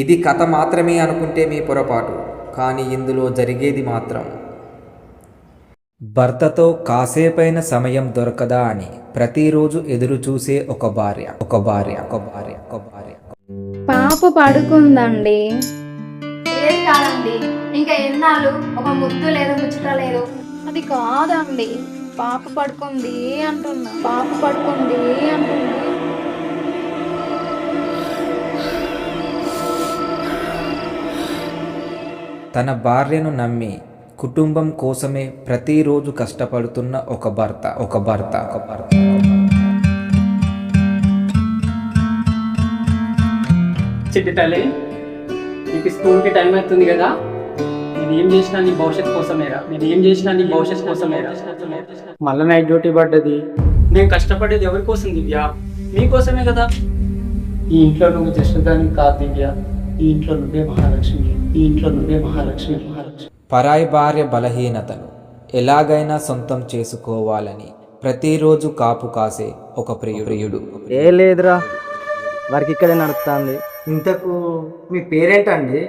ఇది కథ మాత్రమే అనుకుంటే మీ పొరపాటు, కానీ ఇందులో జరిగేది మాత్రం భర్తతో కాసేపైన సమయం దొరకదా అని ప్రతిరోజు ఎదురు చూసే ఒక భార్య. పాప పడుకుందండి. లేదు కాదండి, ఇంకా ఎన్నాళ్ళు ఒక ముద్దు లేదు, ముచ్చట లేదు. అది కాదండి, పాప పడుకుంది అంటున్నా. తన భార్యను నమ్మి కుటుంబం కోసమే ప్రతిరోజు కష్టపడుతున్న ఒక భర్త. చిట్టి తల్లి, నీకు స్కూల్కి టైం అవుతుంది కదా. నేను ఏం చేసినా నీ భవిష్యత్ కోసమేరా. మళ్ళీ నైట్ డ్యూటీ పడ్డది. నేను కష్టపడేది ఎవరి కోసం దివ్య? మీకోసమే కదా. ఈ ఇంట్లో నువ్వు జస్ట్ దానికి కాదు దివ్య, ఈ ఇంట్లో నువ్వే మహాలక్ష్మి. పరాయి భార్య బలహీనతను ఎలాగైనా సొంతం చేసుకోవాలని ప్రతిరోజు కాపు కాసే ఒక ప్రియుడు. ఏ లేదురా, వారికి ఇక్కడే నడుస్తుంది. ఇంతకు మీ పేరేంటండి?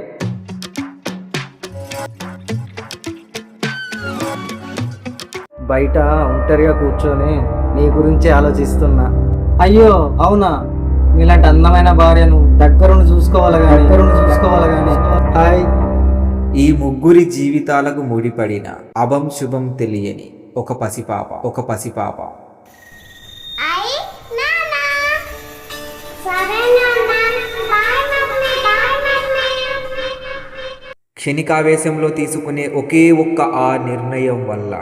బయట ఒంటరిగా కూర్చొని నీ గురించి ఆలోచిస్తున్నా. అయ్యో అవునా, మీలాంటి అందమైన భార్యను దగ్గరుండి చూసుకోవాలి కానీ. హాయ్. ఈ ముగ్గురి జీవితాలకు ముడిపడిన అభం శుభం తెలియని ఒక పసిపాప. క్షణికావేశంలో తీసుకునే ఒకే ఒక్క ఆ నిర్ణయం వల్ల